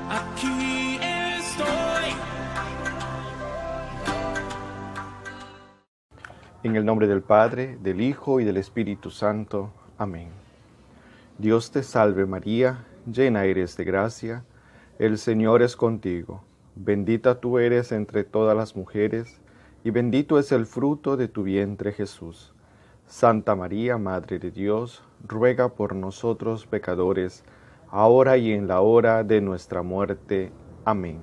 Aquí estoy. En el nombre del Padre, del Hijo y del Espíritu Santo. Amén. Dios te salve María, llena eres de gracia, el Señor es contigo. Bendita tú eres entre todas las mujeres, y bendito es el fruto de tu vientre Jesús. Santa María, Madre de Dios, ruega por nosotros pecadores, ahora y en la hora de nuestra muerte. Amén.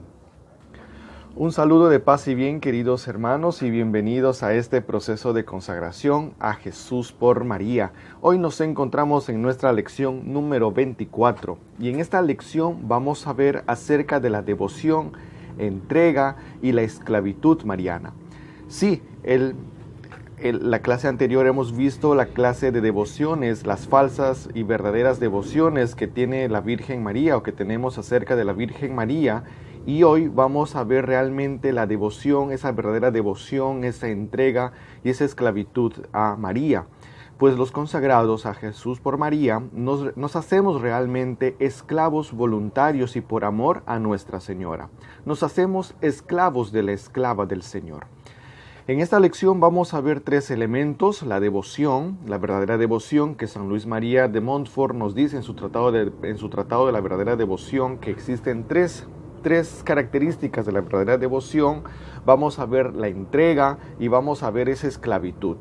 Un saludo de paz y bien, queridos hermanos, y bienvenidos a este proceso de consagración a Jesús por María. Hoy nos encontramos en nuestra lección número 24, y en esta lección vamos a ver acerca de la devoción, entrega y la esclavitud mariana. Sí, la clase anterior hemos visto la clase de devociones, las falsas y verdaderas devociones que tiene la Virgen María o que tenemos acerca de la Virgen María, y hoy vamos a ver realmente la devoción, esa verdadera devoción, esa entrega y esa esclavitud a María. Pues los consagrados a Jesús por María nos hacemos realmente esclavos voluntarios y por amor a Nuestra Señora. Nos hacemos esclavos de la esclava del Señor. En esta lección vamos a ver tres elementos: la devoción, la verdadera devoción, que San Luis María de Montfort nos dice en su tratado de la verdadera devoción que existen tres características de la verdadera devoción. Vamos a ver la entrega y vamos a ver esa esclavitud.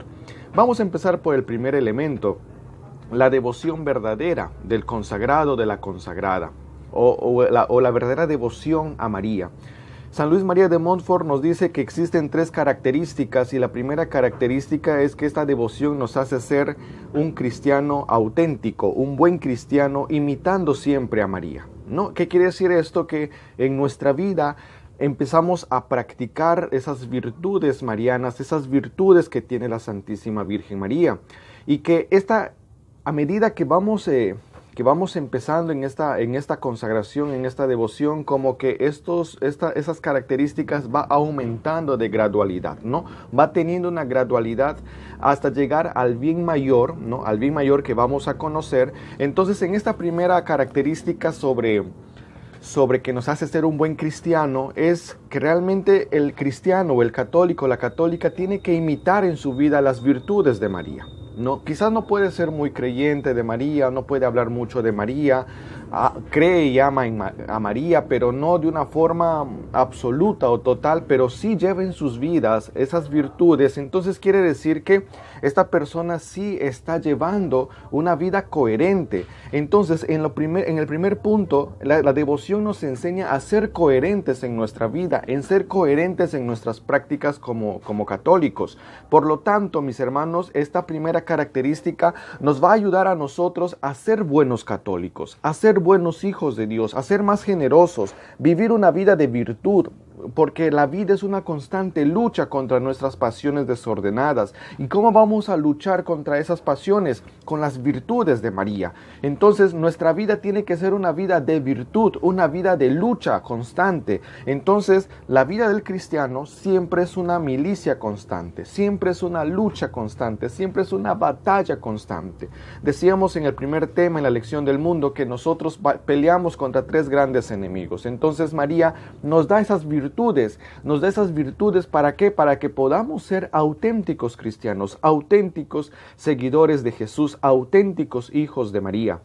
Vamos a empezar por el primer elemento, la devoción verdadera del consagrado, de la consagrada, o la verdadera devoción a María. San Luis María de Montfort nos dice que existen tres características, y la primera característica es que esta devoción nos hace ser un cristiano auténtico, un buen cristiano imitando siempre a María, ¿no? ¿Qué quiere decir esto? Que en nuestra vida empezamos a practicar esas virtudes marianas, esas virtudes que tiene la Santísima Virgen María, y que a medida que vamos empezando en esta consagración, en esta devoción, como que esas características va aumentando de gradualidad, ¿no? Va teniendo una gradualidad hasta llegar al bien mayor, ¿no? Al bien mayor que vamos a conocer. Entonces, en esta primera característica sobre que nos hace ser un buen cristiano, es que realmente el cristiano o el católico, la católica, tiene que imitar en su vida las virtudes de María. No, quizás no puede ser muy creyente de María, no puede hablar mucho de María, cree y ama a María, pero no de una forma absoluta o total, pero sí lleva en sus vidas esas virtudes. Entonces quiere decir que esta persona sí está llevando una vida coherente. Entonces, en el primer punto, la devoción nos enseña a ser coherentes en nuestra vida, en ser coherentes en nuestras prácticas como católicos. Por lo tanto, mis hermanos, esta primera característica nos va a ayudar a nosotros a ser buenos católicos, a ser buenos hijos de Dios, a ser más generosos, vivir una vida de virtud, porque la vida es una constante lucha contra nuestras pasiones desordenadas. ¿Y cómo vamos a luchar contra esas pasiones? Con las virtudes de María. Entonces, nuestra vida tiene que ser una vida de virtud, una vida de lucha constante. Entonces, la vida del cristiano siempre es una milicia constante, siempre es una lucha constante, siempre es una batalla constante. Decíamos en el primer tema, en la lección del mundo, que nosotros peleamos contra tres grandes enemigos. Entonces, María nos da esas virtudes. Nos da esas virtudes, ¿para qué? Para que podamos ser auténticos cristianos, auténticos seguidores de Jesús, auténticos hijos de María.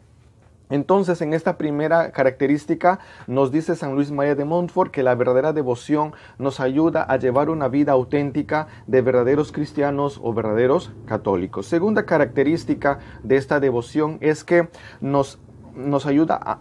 Entonces, en esta primera característica nos dice San Luis María de Montfort que la verdadera devoción nos ayuda a llevar una vida auténtica de verdaderos cristianos o verdaderos católicos. Segunda característica de esta devoción es que nos ayuda,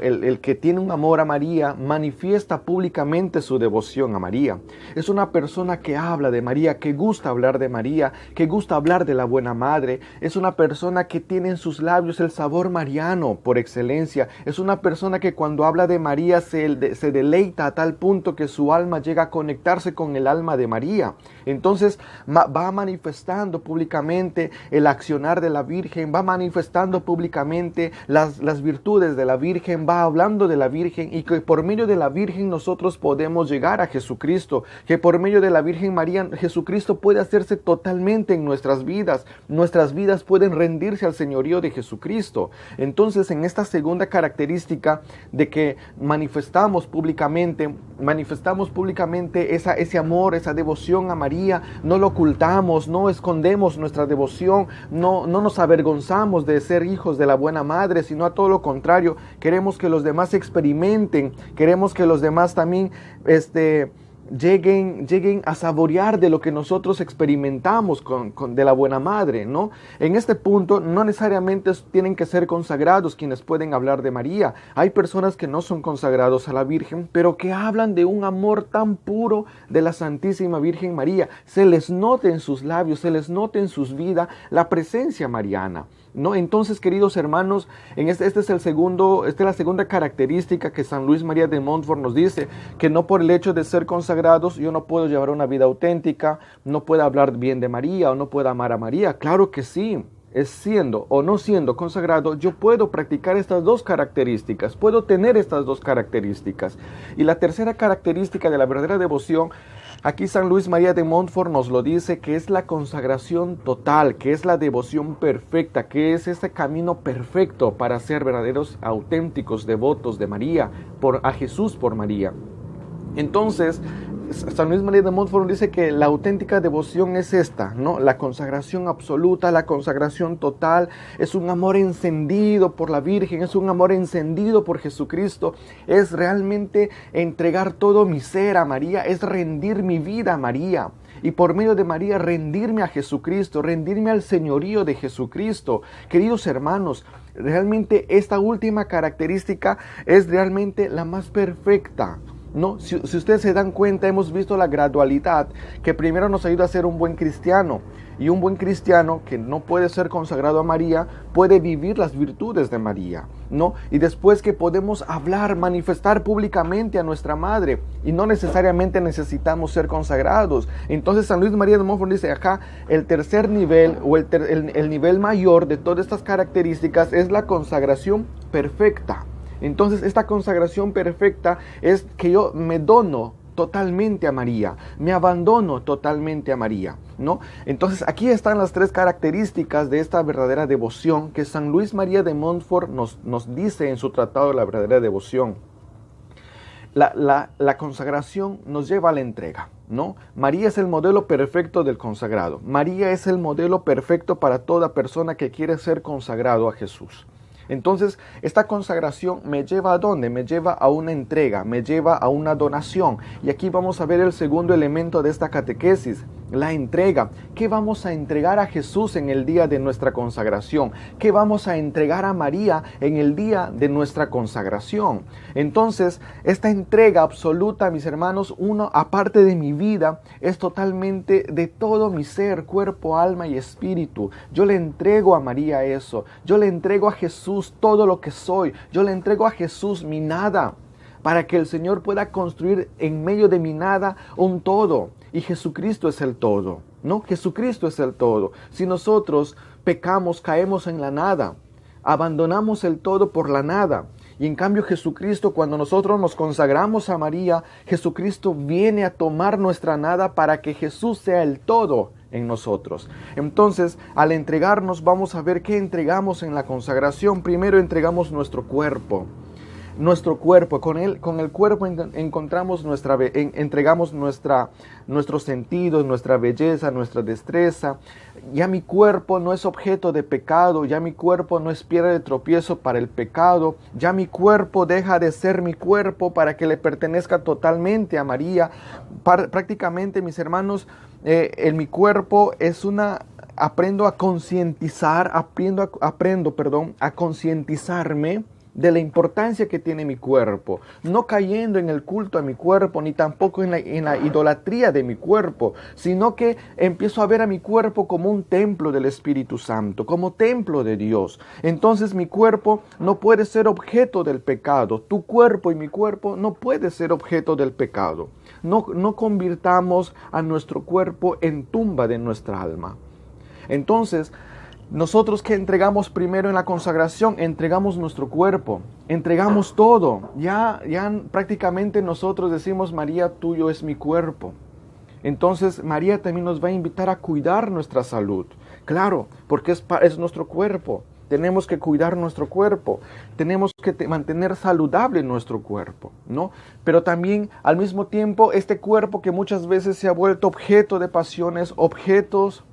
el que tiene un amor a María manifiesta públicamente su devoción a María. Es una persona que habla de María, que gusta hablar de María, que gusta hablar de la buena madre. Es una persona que tiene en sus labios el sabor mariano por excelencia. Es una persona que cuando habla de María se deleita a tal punto que su alma llega a conectarse con el alma de María. Entonces va manifestando públicamente el accionar de la Virgen, va manifestando públicamente las las virtudes de la Virgen, va hablando de la Virgen y que por medio de la Virgen nosotros podemos llegar a Jesucristo, que por medio de la Virgen María Jesucristo puede hacerse totalmente en nuestras vidas pueden rendirse al señorío de Jesucristo. Entonces, en esta segunda característica de que manifestamos públicamente ese amor, esa devoción a María, no lo ocultamos, no escondemos nuestra devoción, no nos avergonzamos de ser hijos de la buena madre, sino a todo lo contrario, queremos que los demás experimenten, queremos que los demás también lleguen a saborear de lo que nosotros experimentamos de la buena madre, ¿no? En este punto no necesariamente tienen que ser consagrados quienes pueden hablar de María. Hay personas que no son consagrados a la Virgen, pero que hablan de un amor tan puro de la Santísima Virgen María. Se les nota en sus labios, se les nota en sus vidas la presencia mariana, ¿no? Entonces, queridos hermanos, esta es la segunda característica que San Luis María de Montfort nos dice, que no por el hecho de ser consagrados yo no puedo llevar una vida auténtica, no puedo hablar bien de María o no puedo amar a María. Claro que sí, siendo o no siendo consagrado, yo puedo practicar estas dos características, puedo tener estas dos características. Y la tercera característica de la verdadera devoción, aquí San Luis María de Montfort nos lo dice, que es la consagración total, que es la devoción perfecta, que es ese camino perfecto para ser verdaderos, auténticos devotos de María, a Jesús por María. Entonces, San Luis María de Montfort dice que la auténtica devoción es esta, ¿no? La consagración absoluta, la consagración total, es un amor encendido por la Virgen, es un amor encendido por Jesucristo, es realmente entregar todo mi ser a María, es rendir mi vida a María. Y por medio de María rendirme a Jesucristo, rendirme al señorío de Jesucristo. Queridos hermanos, realmente esta última característica es realmente la más perfecta, ¿no? Si ustedes se dan cuenta, hemos visto la gradualidad que primero nos ayuda a ser un buen cristiano, y un buen cristiano que no puede ser consagrado a María puede vivir las virtudes de María, ¿no? Y después que podemos hablar, manifestar públicamente a nuestra madre, y no necesariamente necesitamos ser consagrados. Entonces San Luis María de Montfort dice acá, el tercer nivel o el nivel mayor de todas estas características es la consagración perfecta. Entonces esta consagración perfecta es que yo me dono totalmente a María, me abandono totalmente a María, ¿no? Entonces aquí están las tres características de esta verdadera devoción que San Luis María de Montfort nos dice en su tratado de la verdadera devoción. La consagración nos lleva a la entrega, ¿no? María es el modelo perfecto del consagrado. María es el modelo perfecto para toda persona que quiere ser consagrado a Jesús. Entonces, esta consagración me lleva ¿a dónde? Me lleva a una entrega, me lleva a una donación. Y aquí vamos a ver el segundo elemento de esta catequesis, la entrega. ¿Qué vamos a entregar a Jesús en el día de nuestra consagración? ¿Qué vamos a entregar a María en el día de nuestra consagración? Entonces, esta entrega absoluta, mis hermanos, aparte de mi vida, es totalmente de todo mi ser, cuerpo, alma y espíritu. Yo le entrego a María eso. Yo le entrego a Jesús todo lo que soy. Yo le entrego a Jesús mi nada, para que el Señor pueda construir en medio de mi nada un todo. Y Jesucristo es el todo, ¿no? Jesucristo es el todo. Si nosotros pecamos, caemos en la nada, abandonamos el todo por la nada. Y en cambio Jesucristo, cuando nosotros nos consagramos a María, Jesucristo viene a tomar nuestra nada para que Jesús sea el todo en nosotros. Entonces, al entregarnos, vamos a ver qué entregamos en la consagración. Primero entregamos nuestro cuerpo. Con el cuerpo entregamos nuestros sentidos, nuestra belleza, nuestra destreza. Ya mi cuerpo no es objeto de pecado, ya mi cuerpo no es piedra de tropiezo para el pecado, ya mi cuerpo deja de ser mi cuerpo para que le pertenezca totalmente a María. Prácticamente, mis hermanos, en mi cuerpo aprendo a concientizar, a concientizarme de la importancia que tiene mi cuerpo, no cayendo en el culto a mi cuerpo, ni tampoco en la idolatría de mi cuerpo, sino que empiezo a ver a mi cuerpo como un templo del Espíritu Santo, como templo de Dios. Entonces mi cuerpo no puede ser objeto del pecado, tu cuerpo y mi cuerpo no puede ser objeto del pecado. No convirtamos a nuestro cuerpo en tumba de nuestra alma. Entonces, Nosotros que entregamos primero en la consagración, entregamos nuestro cuerpo, entregamos todo. Ya prácticamente nosotros decimos, María, tuyo es mi cuerpo. Entonces María también nos va a invitar a cuidar nuestra salud. Claro, porque es nuestro cuerpo. Tenemos que cuidar nuestro cuerpo. Tenemos que mantener saludable nuestro cuerpo, ¿no? Pero también al mismo tiempo este cuerpo que muchas veces se ha vuelto objeto de pasiones, objetos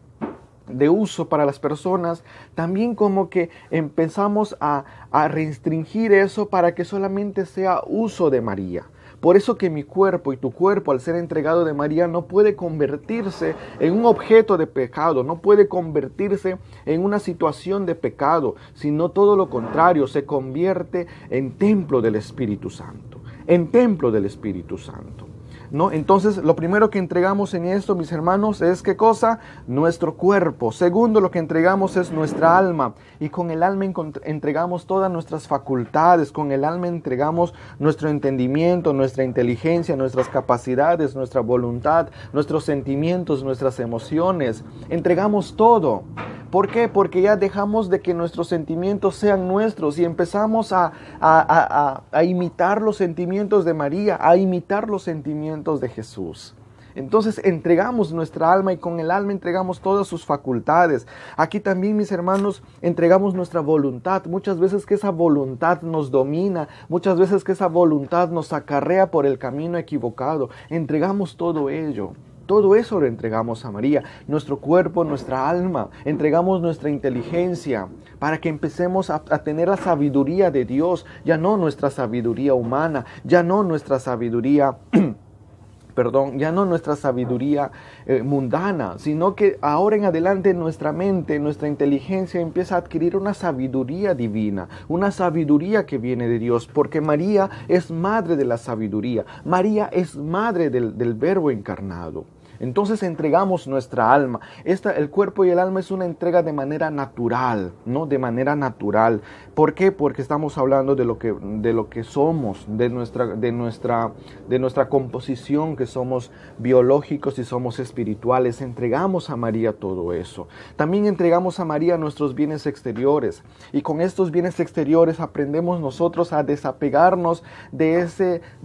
de uso para las personas, también como que empezamos a restringir eso para que solamente sea uso de María. Por eso que mi cuerpo y tu cuerpo, al ser entregado de María, no puede convertirse en un objeto de pecado, no puede convertirse en una situación de pecado, sino todo lo contrario, se convierte en templo del Espíritu Santo, en templo del Espíritu Santo. ¿No? Entonces, lo primero que entregamos en esto, mis hermanos, es ¿qué cosa? Nuestro cuerpo. Segundo, lo que entregamos es nuestra alma. Y con el alma entregamos todas nuestras facultades. Con el alma entregamos nuestro entendimiento, nuestra inteligencia, nuestras capacidades, nuestra voluntad, nuestros sentimientos, nuestras emociones. Entregamos todo. ¿Por qué? Porque ya dejamos de que nuestros sentimientos sean nuestros y empezamos a imitar los sentimientos de María, a imitar los sentimientos de Jesús. Entonces entregamos nuestra alma y con el alma entregamos todas sus facultades. Aquí también, mis hermanos, entregamos nuestra voluntad. Muchas veces que esa voluntad nos domina, muchas veces que esa voluntad nos acarrea por el camino equivocado. Entregamos todo ello. Todo eso lo entregamos a María, nuestro cuerpo, nuestra alma, entregamos nuestra inteligencia para que empecemos a tener la sabiduría de Dios, ya no nuestra sabiduría humana, ya no nuestra sabiduría ya no nuestra sabiduría mundana, sino que ahora en adelante nuestra mente, nuestra inteligencia empieza a adquirir una sabiduría divina, una sabiduría que viene de Dios, porque María es madre de la sabiduría, María es madre del Verbo encarnado. Entonces entregamos nuestra alma. El cuerpo y el alma es una entrega de manera natural, ¿no? De manera natural. ¿Por qué? Porque estamos hablando de lo que somos, de nuestra composición, que somos biológicos y somos espirituales. Entregamos a María todo eso. También entregamos a María nuestros bienes exteriores. Y con estos bienes exteriores aprendemos nosotros a desapegarnos de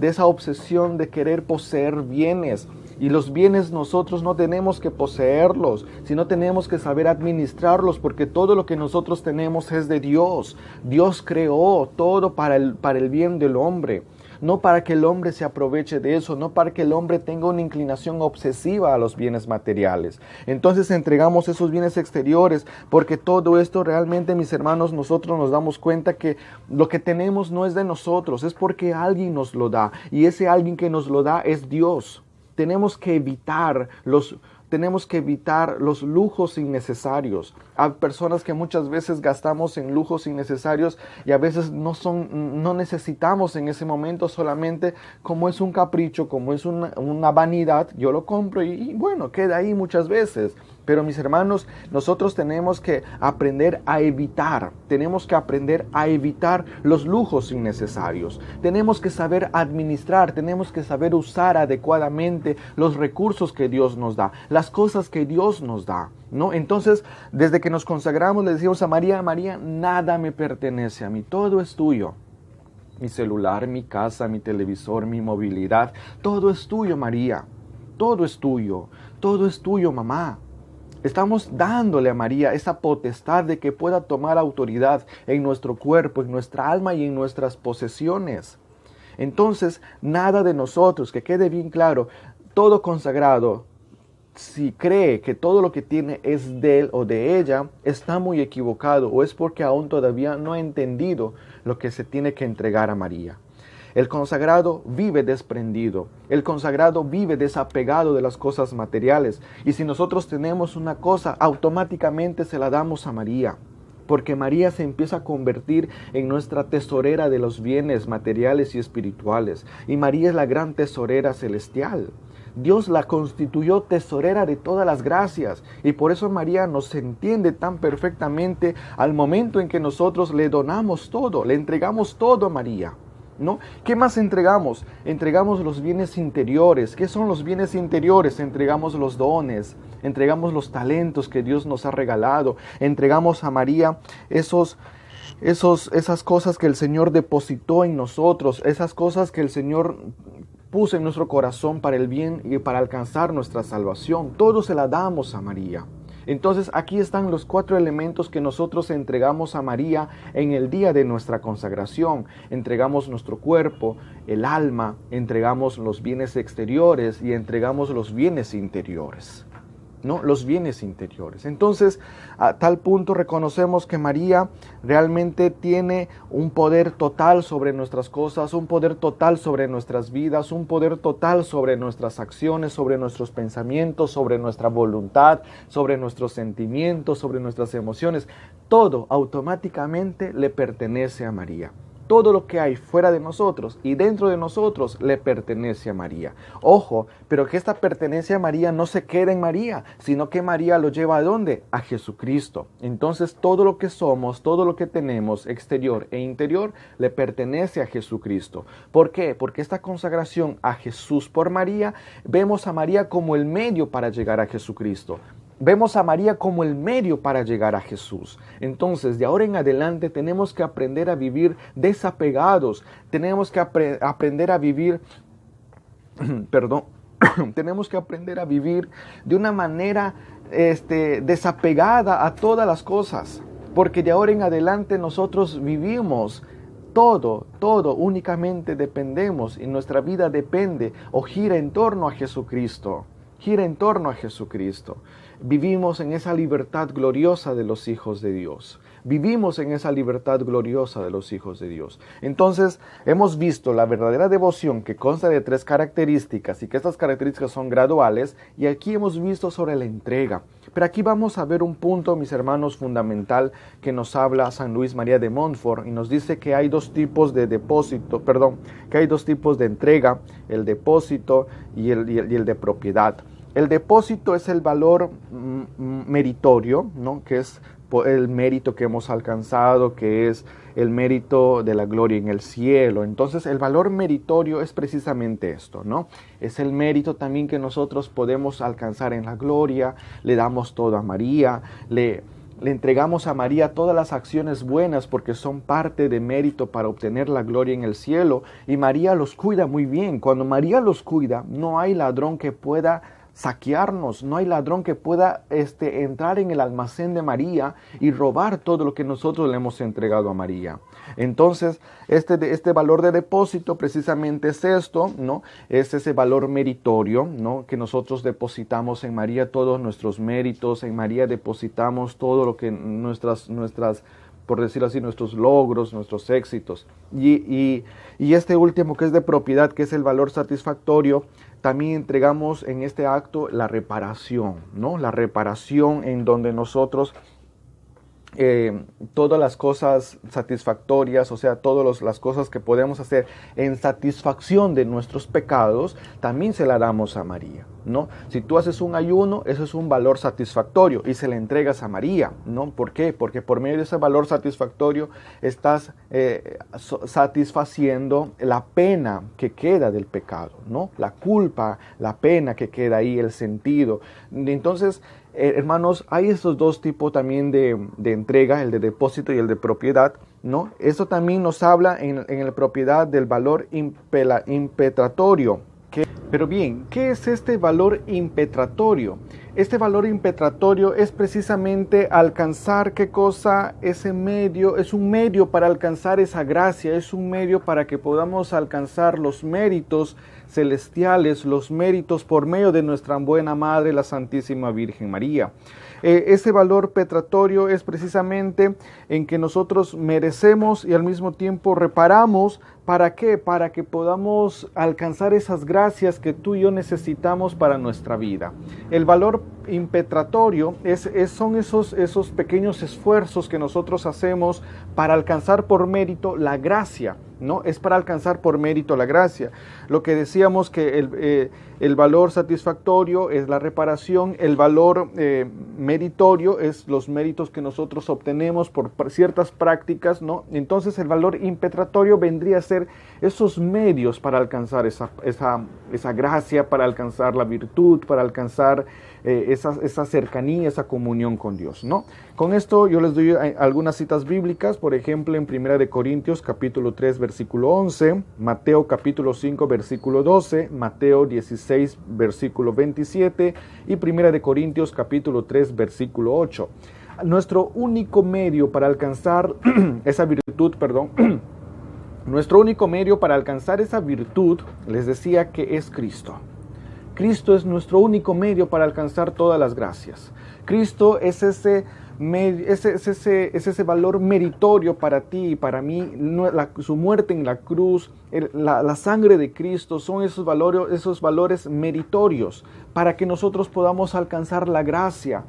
esa obsesión de querer poseer bienes. Y los bienes nosotros no tenemos que poseerlos, sino tenemos que saber administrarlos, porque todo lo que nosotros tenemos es de Dios. Dios creó todo para el bien del hombre. No para que el hombre se aproveche de eso, no para que el hombre tenga una inclinación obsesiva a los bienes materiales. Entonces entregamos esos bienes exteriores, porque todo esto realmente, mis hermanos, nosotros nos damos cuenta que lo que tenemos no es de nosotros, es porque alguien nos lo da, y ese alguien que nos lo da es Dios. Tenemos que evitar los lujos innecesarios. Hay personas que muchas veces gastamos en lujos innecesarios y a veces no necesitamos en ese momento, solamente como es un capricho, como es una vanidad, yo lo compro y bueno, queda ahí muchas veces. Pero mis hermanos, nosotros tenemos que aprender a evitar los lujos innecesarios. Tenemos que saber administrar, tenemos que saber usar adecuadamente los recursos que Dios nos da, las cosas que Dios nos da, ¿no? Entonces, desde que nos consagramos, le decimos a María, María, nada me pertenece a mí, todo es tuyo. Mi celular, mi casa, mi televisor, mi movilidad, todo es tuyo, María. Todo es tuyo, mamá. Estamos dándole a María esa potestad de que pueda tomar autoridad en nuestro cuerpo, en nuestra alma y en nuestras posesiones. Entonces, nada de nosotros, que quede bien claro, todo consagrado, si cree que todo lo que tiene es de él o de ella, está muy equivocado o es porque aún todavía no ha entendido lo que se tiene que entregar a María. El consagrado vive desprendido, el consagrado vive desapegado de las cosas materiales. Y si nosotros tenemos una cosa, automáticamente se la damos a María. Porque María se empieza a convertir en nuestra tesorera de los bienes materiales y espirituales. Y María es la gran tesorera celestial. Dios la constituyó tesorera de todas las gracias. Y por eso María nos entiende tan perfectamente al momento en que nosotros le donamos todo, le entregamos todo a María. ¿no? ¿Qué más entregamos? Entregamos los bienes interiores. ¿Qué son los bienes interiores? Entregamos los dones, entregamos los talentos que Dios nos ha regalado, entregamos a María esas cosas que el Señor depositó en nosotros, esas cosas que el Señor puso en nuestro corazón para el bien y para alcanzar nuestra salvación. Todo se la damos a María. Entonces aquí están los 4 elementos que nosotros entregamos a María en el día de nuestra consagración. Entregamos nuestro cuerpo, el alma, entregamos los bienes exteriores y entregamos los bienes interiores, ¿no? Los bienes interiores. Entonces, a tal punto reconocemos que María realmente tiene un poder total sobre nuestras cosas, un poder total sobre nuestras vidas, un poder total sobre nuestras acciones, sobre nuestros pensamientos, sobre nuestra voluntad, sobre nuestros sentimientos, sobre nuestras emociones. Todo automáticamente le pertenece a María. Todo lo que hay fuera de nosotros y dentro de nosotros le pertenece a María. Ojo, pero que esta pertenencia a María no se quede en María, sino que María lo lleva ¿a dónde? A Jesucristo. Entonces todo lo que somos, todo lo que tenemos, exterior e interior, le pertenece a Jesucristo. ¿Por qué? Porque esta consagración a Jesús por María, vemos a María como el medio para llegar a Jesucristo. Vemos a María como el medio para llegar a Jesús. Entonces, de ahora en adelante tenemos que aprender a vivir desapegados. Tenemos que aprender a vivir, tenemos que aprender a vivir de una manera desapegada a todas las cosas. Porque de ahora en adelante nosotros vivimos todo, únicamente dependemos y nuestra vida depende o gira en torno a Jesucristo. Gira en torno a Jesucristo. Vivimos en esa libertad gloriosa de los hijos de Dios. Vivimos en esa libertad gloriosa de los hijos de Dios. Entonces, hemos visto la verdadera devoción que consta de 3 características y que estas características son graduales, y aquí hemos visto sobre la entrega. Pero aquí vamos a ver un punto, mis hermanos, fundamental que nos habla San Luis María de Montfort y nos dice que hay 2 tipos de que hay 2 tipos de entrega, el depósito y el de propiedad. El depósito es el valor meritorio, ¿no? Que es el mérito que hemos alcanzado, que es el mérito de la gloria en el cielo. Entonces el valor meritorio es precisamente esto, ¿no? Es el mérito también que nosotros podemos alcanzar en la gloria. Le damos todo a María, le entregamos a María todas las acciones buenas porque son parte de mérito para obtener la gloria en el cielo, y María los cuida muy bien. Cuando María los cuida, no hay ladrón que pueda saquearnos, no hay ladrón que pueda entrar en el almacén de María y robar todo lo que nosotros le hemos entregado a María. Entonces, este valor de depósito precisamente es esto, ¿no? Es ese valor meritorio, ¿no? Que nosotros depositamos en María todos nuestros méritos, en María depositamos todo lo que nuestras por decirlo así, nuestros logros, nuestros éxitos. Y este último, que es de propiedad, que es el valor satisfactorio, también entregamos en este acto la reparación, ¿no? La reparación en donde nosotros todas las cosas satisfactorias, o sea, todas las cosas que podemos hacer en satisfacción de nuestros pecados, también se la damos a María, ¿no? Si tú haces un ayuno, eso es un valor satisfactorio y se le entregas a María, ¿no? ¿Por qué? Porque por medio de ese valor satisfactorio estás satisfaciendo la pena que queda del pecado, ¿no? La culpa, la pena que queda ahí, el sentido. Entonces, hermanos, hay estos 2 tipos también de entrega, el de depósito y el de propiedad, ¿no? Eso también nos habla en la propiedad del valor impetratorio. Pero bien, ¿qué es este valor impetratorio? Este valor impetratorio es precisamente alcanzar, ¿qué cosa? Ese medio, es un medio para alcanzar esa gracia, es un medio para que podamos alcanzar los méritos celestiales, los méritos por medio de nuestra buena Madre, la Santísima Virgen María. Ese valor petratorio es precisamente en que nosotros merecemos y al mismo tiempo reparamos. ¿Para qué? Para que podamos alcanzar esas gracias que tú y yo necesitamos para nuestra vida. El valor impetratorio son esos pequeños esfuerzos que nosotros hacemos para alcanzar por mérito la gracia, ¿no? Es para alcanzar por mérito la gracia. Lo que decíamos que el valor satisfactorio es la reparación, el valor meritorio es los méritos que nosotros obtenemos por ciertas prácticas, ¿no? Entonces el valor impetratorio vendría a ser esos medios para alcanzar esa gracia, para alcanzar la virtud, para alcanzar esa cercanía, esa comunión con Dios, ¿no? Con esto yo les doy algunas citas bíblicas, por ejemplo en 1 Corintios capítulo 3 versículo 11, Mateo capítulo 5 versículo 12, Mateo 16 versículo 27 y 1 Corintios capítulo 3 versículo 8. Nuestro único medio para alcanzar esa virtud, nuestro único medio para alcanzar esa virtud, les decía que es Cristo. Cristo es nuestro único medio para alcanzar todas las gracias. Cristo es ese valor meritorio para ti y para mí. Su muerte en la cruz, la sangre de Cristo son esos valores meritorios para que nosotros podamos alcanzar la gracia,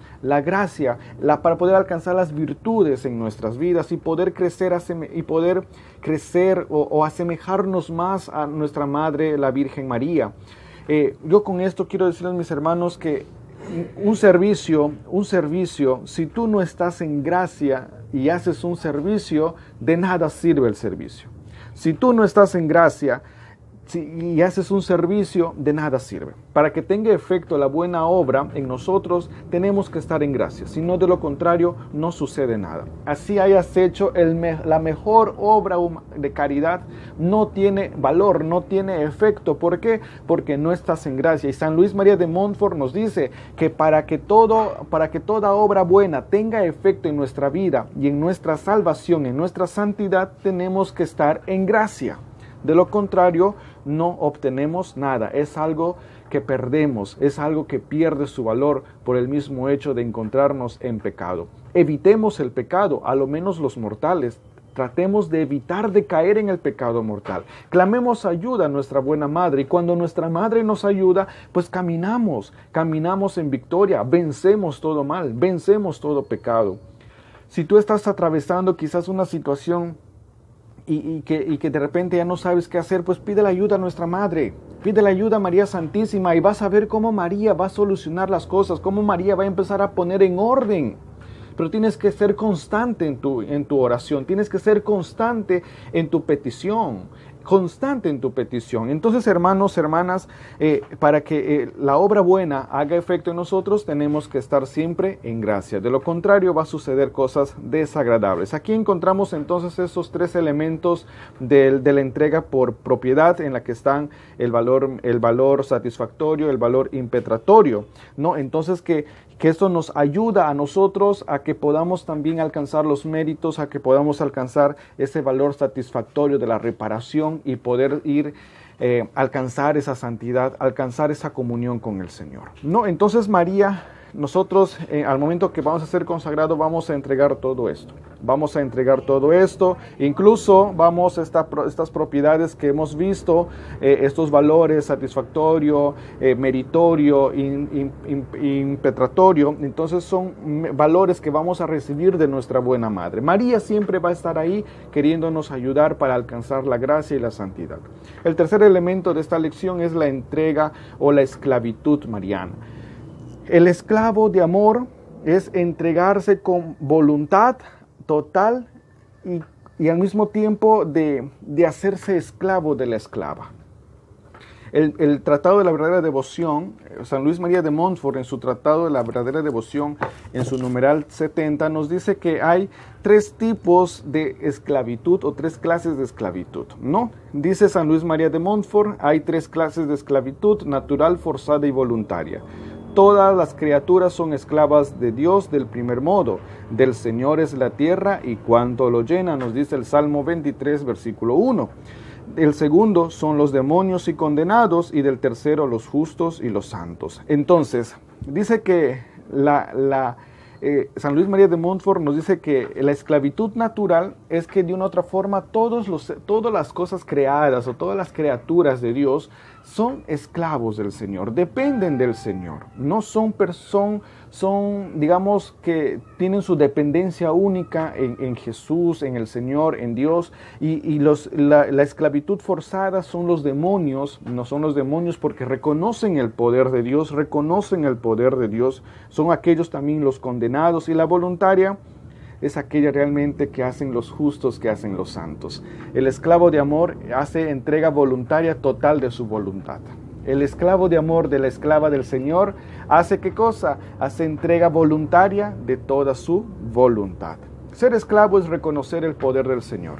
para poder alcanzar las virtudes en nuestras vidas y poder crecer o asemejarnos más a nuestra Madre, la Virgen María. Yo con esto quiero decirles, mis hermanos, que un servicio, si tú no estás en gracia y haces un servicio, de nada sirve el servicio. Si tú no estás en gracia y haces un servicio, de nada sirve. Para que tenga efecto la buena obra en nosotros, tenemos que estar en gracia. Si no, de lo contrario, no sucede nada. Así hayas hecho la mejor obra de caridad, no tiene valor, no tiene efecto. ¿Por qué? Porque no estás en gracia. Y San Luis María de Montfort nos dice que para que toda obra buena tenga efecto en nuestra vida y en nuestra salvación, en nuestra santidad, tenemos que estar en gracia. De lo contrario, no obtenemos nada. Es algo que perdemos, es algo que pierde su valor por el mismo hecho de encontrarnos en pecado. Evitemos el pecado, a lo menos los mortales. Tratemos de evitar de caer en el pecado mortal. Clamemos ayuda a nuestra buena madre y cuando nuestra madre nos ayuda, pues caminamos en victoria, vencemos todo mal, vencemos todo pecado. Si tú estás atravesando quizás una situación y que de repente ya no sabes qué hacer, pues pide la ayuda a nuestra Madre, pide la ayuda a María Santísima y vas a ver cómo María va a solucionar las cosas, cómo María va a empezar a poner en orden. Pero tienes que ser constante en tu oración, tienes que ser constante en tu petición. Entonces, hermanos, hermanas, para que la obra buena haga efecto en nosotros, tenemos que estar siempre en gracia. De lo contrario, va a suceder cosas desagradables. Aquí encontramos entonces esos tres elementos de la entrega por propiedad, en la que están el valor satisfactorio, el valor impetratorio, ¿no? Entonces, que esto nos ayuda a nosotros a que podamos también alcanzar los méritos, a que podamos alcanzar ese valor satisfactorio de la reparación y poder alcanzar esa santidad, alcanzar esa comunión con el Señor, ¿no? Entonces María, nosotros al momento que vamos a ser consagrados vamos a entregar todo esto. Incluso estas propiedades que hemos visto, estos valores satisfactorio, meritorio, impetratorio, entonces son valores que vamos a recibir de nuestra buena madre. María siempre va a estar ahí queriéndonos ayudar para alcanzar la gracia y la santidad. El tercer elemento de esta lección es la entrega o la esclavitud mariana. El esclavo de amor es entregarse con voluntad total y al mismo tiempo de hacerse esclavo de la esclava. El Tratado de la Verdadera Devoción, San Luis María de Montfort en su Tratado de la Verdadera Devoción, en su numeral 70, nos dice que hay tres tipos de esclavitud o tres clases de esclavitud, ¿no? Dice San Luis María de Montfort, hay tres clases de esclavitud: natural, forzada y voluntaria. Todas las criaturas son esclavas de Dios del primer modo. Del Señor es la tierra y cuanto lo llena, nos dice el Salmo 23, versículo 1. El segundo son los demonios y condenados, y del tercero los justos y los santos. Entonces, dice que San Luis María de Montfort nos dice que la esclavitud natural es que de una u otra forma todas las cosas creadas o todas las criaturas de Dios son esclavos del Señor, dependen del Señor. No son digamos que tienen su dependencia única en Jesús, en el Señor, en Dios. Y la esclavitud forzada son los demonios, no son los demonios porque reconocen el poder de Dios, son aquellos también los condenados. Y la voluntaria es aquella realmente que hacen los justos, que hacen los santos. El esclavo de amor hace entrega voluntaria total de su voluntad. El esclavo de amor de la esclava del Señor hace ¿qué cosa? Hace entrega voluntaria de toda su voluntad. Ser esclavo es reconocer el poder del Señor.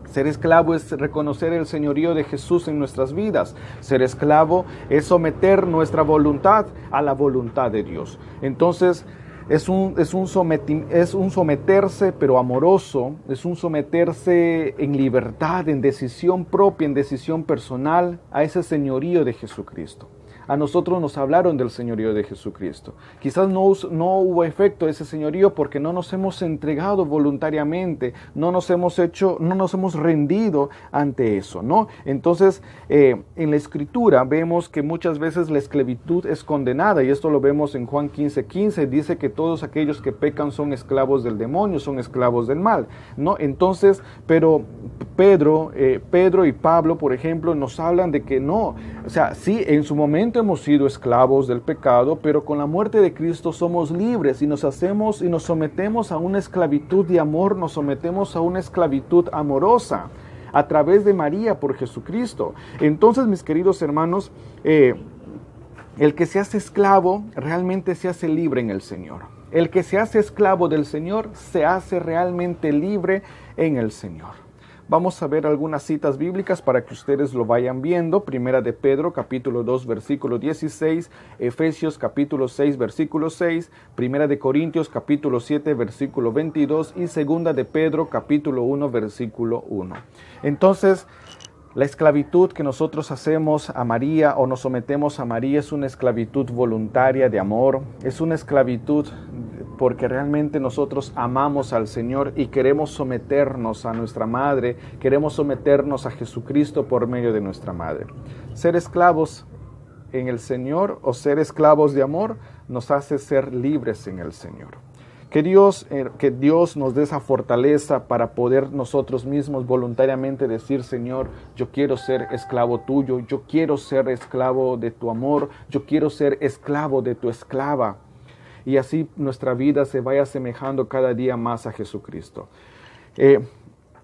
Ser esclavo es reconocer el señorío de Jesús en nuestras vidas. Ser esclavo es someter nuestra voluntad a la voluntad de Dios. Entonces, es un someterse pero amoroso, es un someterse en libertad, en decisión propia, en decisión personal a ese señorío de Jesucristo. A nosotros nos hablaron del señorío de Jesucristo. Quizás no hubo efecto de ese señorío porque no nos hemos entregado voluntariamente, no nos hemos rendido ante eso, ¿no? Entonces, en la Escritura vemos que muchas veces la esclavitud es condenada, y esto lo vemos en Juan 15:15, dice que todos aquellos que pecan son esclavos del demonio, son esclavos del mal, ¿no? Entonces, pero Pedro y Pablo, por ejemplo, nos hablan de que no, o sea, sí, en su momento hemos sido esclavos del pecado, pero con la muerte de Cristo somos libres y nos sometemos a una esclavitud de amor, nos sometemos a una esclavitud amorosa a través de María por Jesucristo. Entonces, mis queridos hermanos, el que se hace esclavo realmente se hace libre en el Señor. El que se hace esclavo del Señor se hace realmente libre en el Señor. Vamos a ver algunas citas bíblicas para que ustedes lo vayan viendo. Primera de Pedro, capítulo 2, versículo 16. Efesios, capítulo 6, versículo 6. Primera de Corintios, capítulo 7, versículo 22. Y segunda de Pedro, capítulo 1, versículo 1. Entonces, la esclavitud que nosotros hacemos a María o nos sometemos a María es una esclavitud voluntaria de amor. Es una esclavitud porque realmente nosotros amamos al Señor y queremos someternos a nuestra Madre, queremos someternos a Jesucristo por medio de nuestra Madre. Ser esclavos en el Señor o ser esclavos de amor nos hace ser libres en el Señor. Que Dios nos dé esa fortaleza para poder nosotros mismos voluntariamente decir: Señor, yo quiero ser esclavo tuyo, yo quiero ser esclavo de tu amor, yo quiero ser esclavo de tu esclava. Y así nuestra vida se vaya asemejando cada día más a Jesucristo.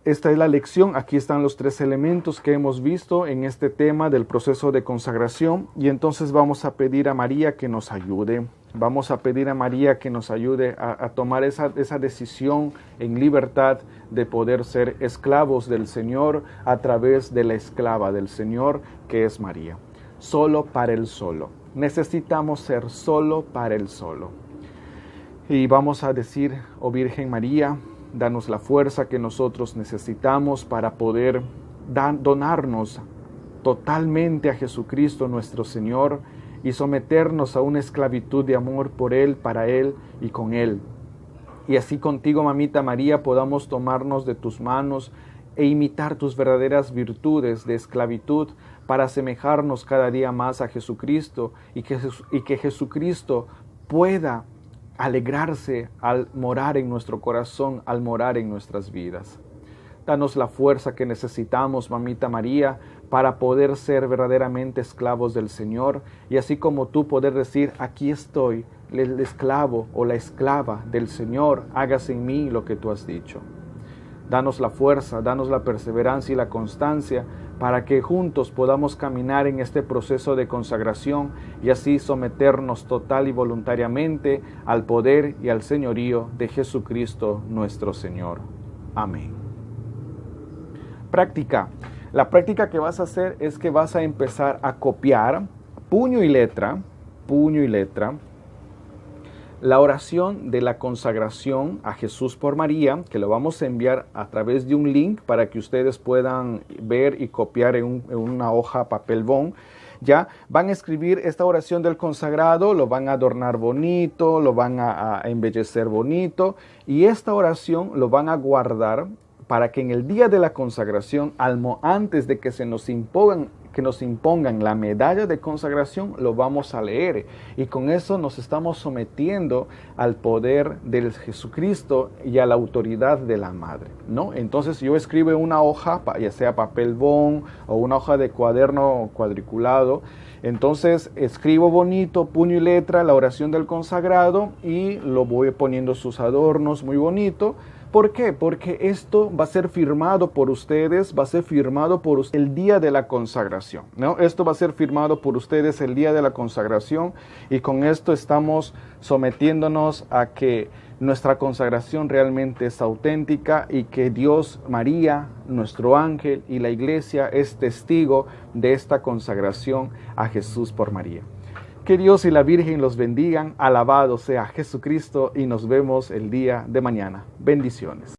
Esta es la lección. Aquí están los 3 elementos que hemos visto en este tema del proceso de consagración. Y entonces vamos a pedir a María que nos ayude. Vamos a pedir a María que nos ayude a tomar esa decisión en libertad de poder ser esclavos del Señor a través de la esclava del Señor, que es María. Solo para el solo. Necesitamos ser solo para el solo. Y vamos a decir: oh Virgen María, danos la fuerza que nosotros necesitamos para poder donarnos totalmente a Jesucristo nuestro Señor y someternos a una esclavitud de amor por Él, para Él y con Él. Y así contigo, mamita María, podamos tomarnos de tus manos e imitar tus verdaderas virtudes de esclavitud para asemejarnos cada día más a Jesucristo y que Jesucristo pueda alegrarse al morar en nuestro corazón, al morar en nuestras vidas. Danos la fuerza que necesitamos, mamita María, para poder ser verdaderamente esclavos del Señor y así como tú poder decir: aquí estoy, el esclavo o la esclava del Señor, hágase en mí lo que tú has dicho. Danos la fuerza, danos la perseverancia y la constancia para que juntos podamos caminar en este proceso de consagración y así someternos total y voluntariamente al poder y al señorío de Jesucristo nuestro Señor. Amén. Práctica. La práctica que vas a hacer es que vas a empezar a copiar puño y letra, la oración de la consagración a Jesús por María, que lo vamos a enviar a través de un link para que ustedes puedan ver y copiar en una hoja papel bond. Ya van a escribir esta oración del consagrado, lo van a adornar bonito, lo van a embellecer bonito y esta oración lo van a guardar para que en el día de la consagración, antes de que se nos impongan que nos impongan la medalla de consagración, lo vamos a leer. Y con eso nos estamos sometiendo al poder del Jesucristo y a la autoridad de la Madre, ¿no? Entonces yo escribo una hoja, ya sea papel bond o una hoja de cuaderno cuadriculado. Entonces escribo bonito, puño y letra, la oración del consagrado y lo voy poniendo sus adornos muy bonito. ¿Por qué? Porque esto va a ser firmado por ustedes, va a ser firmado por el día de la consagración, ¿no? Esto va a ser firmado por ustedes el día de la consagración y con esto estamos sometiéndonos a que nuestra consagración realmente es auténtica y que Dios, María, nuestro ángel y la iglesia es testigo de esta consagración a Jesús por María. Que Dios y la Virgen los bendigan, alabado sea Jesucristo y nos vemos el día de mañana. Bendiciones.